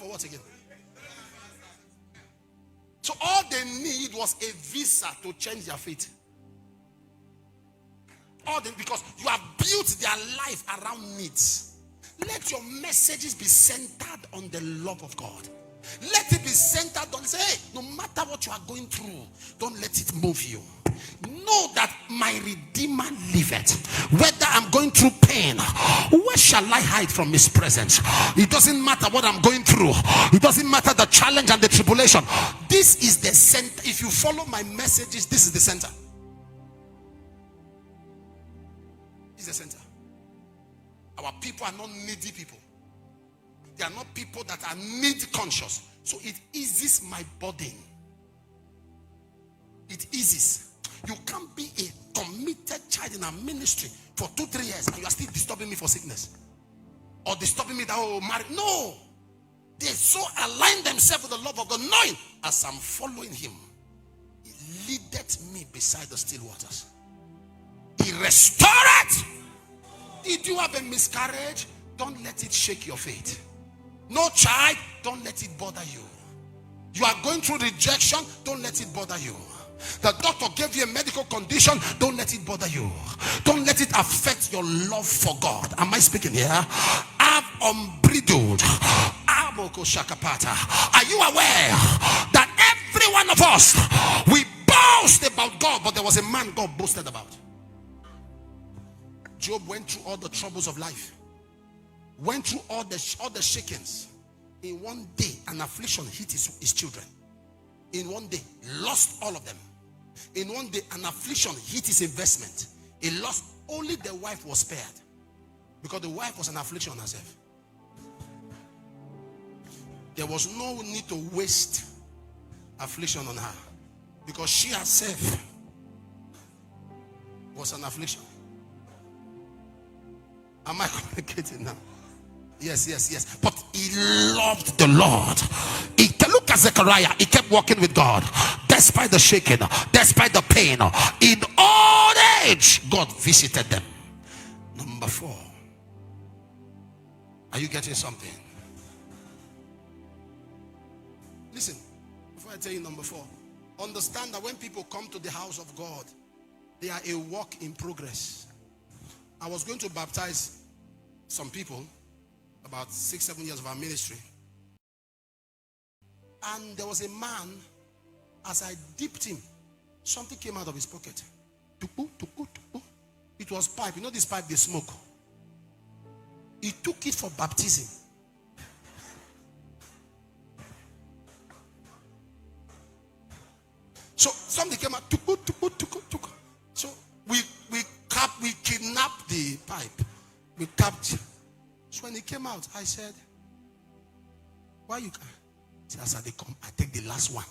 for what again? So all they need was a visa to change their faith. Because you have built their life around needs. Let your messages be centered on the love of God. Let it be centered on, say, hey, no matter what you are going through, don't let it move you. Know that my Redeemer liveth. Whether I'm going through pain, where shall I hide from his presence? It doesn't matter what I'm going through. It doesn't matter the challenge and the tribulation. This is the center. If you follow my messages, this is the center. This is the center. Our people are not needy people. They are not people that are need conscious. So it eases my burden. It eases. You can't be a committed child in our ministry for 2-3 years and you are still disturbing me for sickness. Or disturbing me that, oh, married. No. They so align themselves with the love of God, knowing as I'm following him, he leadeth me beside the still waters. He restored. Did you have a miscarriage? Don't let it shake your faith. No child, don't let it bother you. You are going through rejection, don't let it bother you. The doctor gave you a medical condition, don't let it bother you. Don't let it affect your love for God. Am I speaking here? Have unbridled. Are you aware that every one of us, we boast about God, but there was a man God boasted about. Job went through all the troubles of life. Went through all the shakings. In one day, an affliction hit his children. In one day, lost all of them. In one day, an affliction hit his investment. He lost. Only the wife was spared, because the wife was an affliction herself. There was no need to waste affliction on her, because she herself was an affliction. Am I communicating now? Yes. But he loved the Lord. Look at Zechariah. He kept walking with God. Despite the shaking, despite the pain. In old age, God visited them. Number 4. Are you getting something? Listen, before I tell you number 4, understand that when people come to the house of God, they are a work in progress. I was going to baptize some people about 6-7 years of our ministry, and there was a man, as I dipped him, something came out of his pocket. It was pipe. You know this pipe they smoke. He took it for baptism. So something came out. So we kidnapped the pipe. We captured. So when he came out, I said, why you can't? He said, as they come, I take the last one.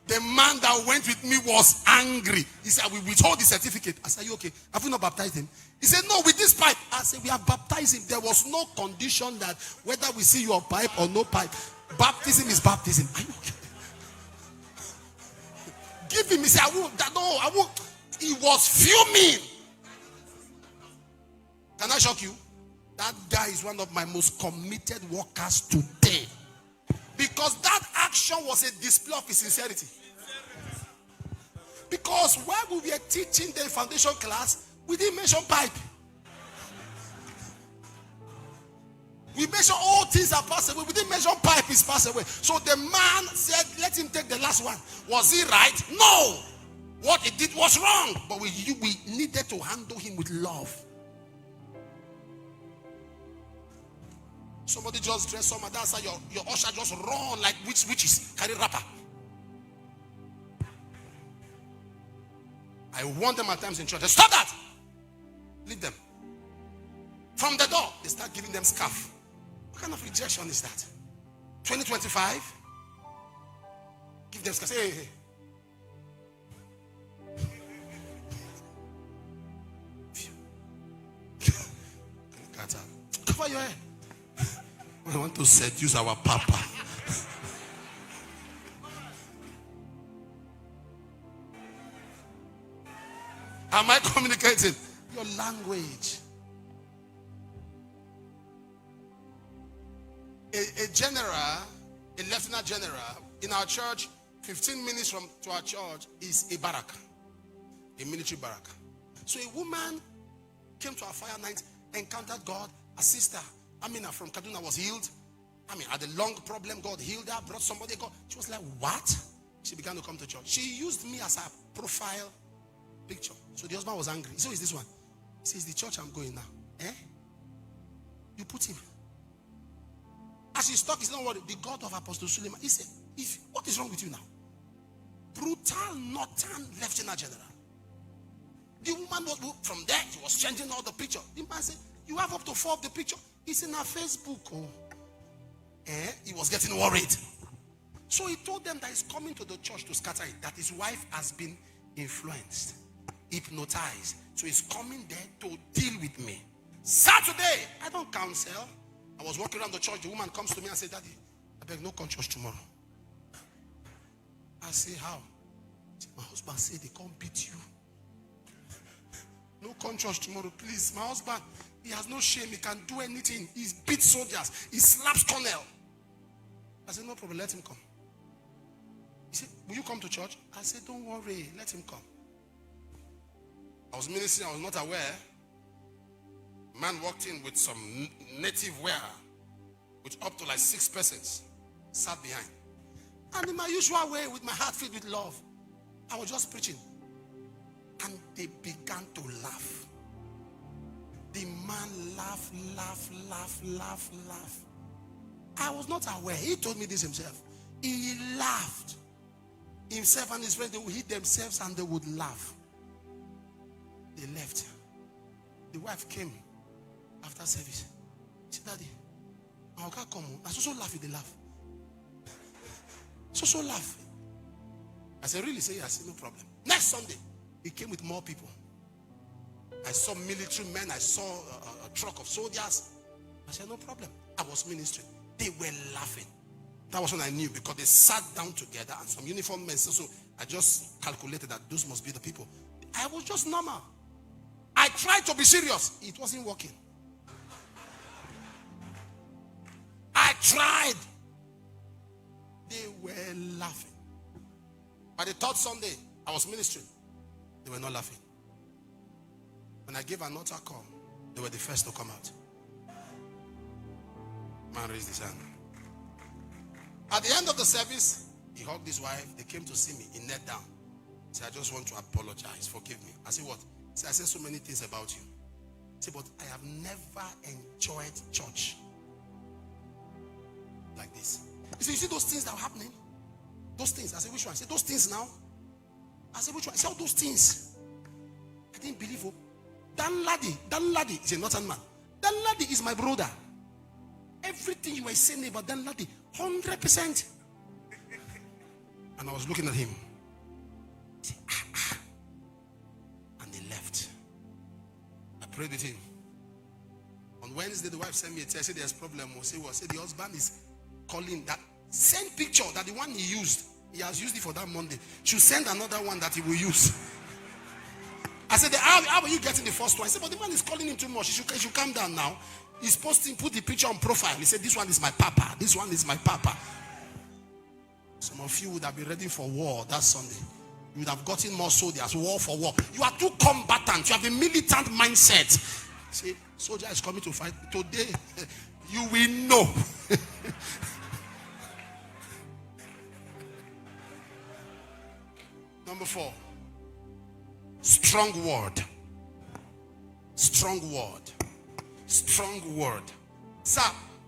The man that went with me was angry. He said, we withhold the certificate. I said, you okay? Have you not baptized him? He said, no, with this pipe. I said, we have baptized him. There was no condition that whether we see your pipe or no pipe. Baptism is baptism. Are you okay? Give him. He said, I won't. He was fuming. Can I shock you? That guy is one of my most committed workers today. Because that action was a display of his sincerity. Because while we were teaching the foundation class, we didn't mention pipe. We mentioned all things are passed away. We didn't mention pipe is passed away. So the man said, let him take the last one. Was he right? No. What he did was wrong. But we needed to handle him with love. Somebody just dressed some and that's how your usher just run like witches carry wrapper. I warn them at times in church. Stop that! Leave them. From the door, they start giving them scarf. What kind of rejection is that? 2025? Give them scarf. Say, hey. Cover your head. I want to seduce our papa. Am I communicating? Your language. A general, a lieutenant general in our church, 15 minutes to our church is a barrack, a military barrack. So a woman came to our fire night, encountered God. A sister, from Kaduna, was healed. Had a lung problem. God healed her, brought somebody. God. She was like, what? She began to come to church. She used me as a profile picture. So the husband was angry. So is this one? He says, the church I'm going now. You put him. As he's talking, he's not worried. The God of Apostle Suleman. He said, what is wrong with you now? Brutal northern lieutenant general. The woman was, from there, he was changing all the picture. The man said, you have up to 4 of the picture. It's in our Facebook. He was getting worried. So he told them that he's coming to the church to scatter it. That his wife has been influenced, hypnotized. So he's coming there to deal with me. Saturday, I don't counsel. I was walking around the church. The woman comes to me and says, Daddy, I beg, no come church tomorrow. I say, how? My husband said they can't beat you. No come church tomorrow, please. My husband, he has no shame. He can do anything. He beats soldiers. He slaps colonel. I said, no problem, let him come. He said, will you come to church? I said, don't worry, let him come. I was ministering, I was not aware. A man walked in with some native wear, with up to like 6 persons, sat behind. And in my usual way, with my heart filled with love, I was just preaching. And they began to laugh. The man laughed. I was not aware. He told me this himself. He laughed. Himself and his friends, they would hit themselves and they would laugh. They left. The wife came after service. She said, Daddy, I can't come. I so laugh. They laugh. So laugh. I said, really? Say, yes, no problem. Next Sunday, he came with more people. I saw military men. I saw a truck of soldiers. I said, no problem. I was ministering. They were laughing. That was when I knew, because they sat down together and some uniformed men. So I just calculated that those must be the people. I was just normal. I tried to be serious. It wasn't working. I tried. They were laughing. By the 3rd Sunday, I was ministering. They were not laughing. When I gave an altar call, they were the first to come out. Man raised his hand. At the end of the service, he hugged his wife. They came to see me. He knelt down. He said, I just want to apologize. Forgive me. I said, what? He said, I said so many things about you. He said, but I have never enjoyed church like this. He said, you see those things that are happening? Those things. I said, which one? He said, those things now. I said, which one? He said, all those things. I didn't believe him. Dan Laddie is a northern man. Dan Laddie is my brother. Everything you were saying about Dan Laddie, 100%. And I was looking at him. He said, and they left. I prayed with him. On Wednesday, the wife sent me a text. I said, there's a problem. I said, the husband is calling that same picture that the one he used. He has used it for that Monday. Should send another one that he will use. I said, how are you getting the first one? He said, but the man is calling him too much. He should calm down now. He's posting, put the picture on profile. He said, this one is my papa. This one is my papa. Some of you would have been ready for war that Sunday. You would have gotten more soldiers, war for war. You are too combatant. You have a militant mindset. See, soldier is coming to fight. Today, you will know. Number 4. Strong word. Strong word. Strong word. Sir,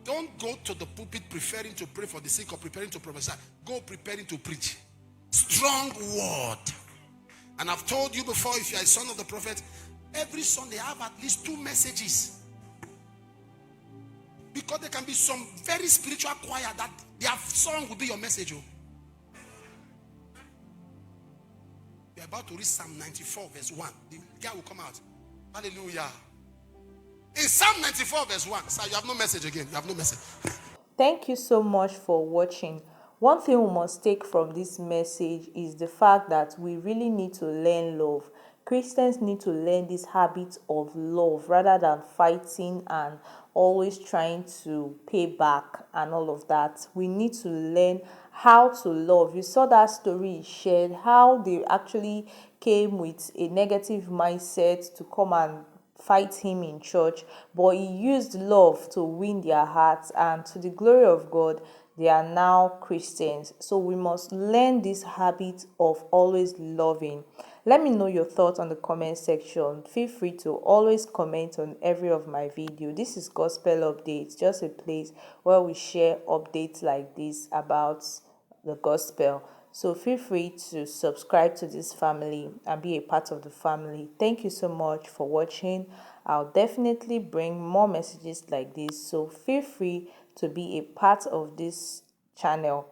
don't go to the pulpit preferring to pray for the sick or preparing to prophesy. Go preparing to preach. Strong word. And I've told you before, if you are a son of the prophet, every Sunday I have at least 2 messages. Because there can be some very spiritual choir that their song will be your message. You're about to read Psalm 94 verse 1. The guy will come out. Hallelujah. In Psalm 94 verse 1. Sir, you have no message again. You have no message. Thank you so much for watching. One thing we must take from this message is the fact that we really need to learn love. Christians need to learn this habit of love rather than fighting and always trying to pay back and all of that. We need to learn how to love. You saw that story he shared, how they actually came with a negative mindset to come and fight him in church, but he used love to win their hearts, and to the glory of God, they are now Christians. So we must learn this habit of always loving. Let me know your thoughts on the comment section. Feel free to always comment on every of my video. This is Gospel Updates, just a place where we share updates like this about the gospel. So feel free to subscribe to this family and be a part of the family. Thank you so much for watching. I'll definitely bring more messages like this. So feel free to be a part of this channel.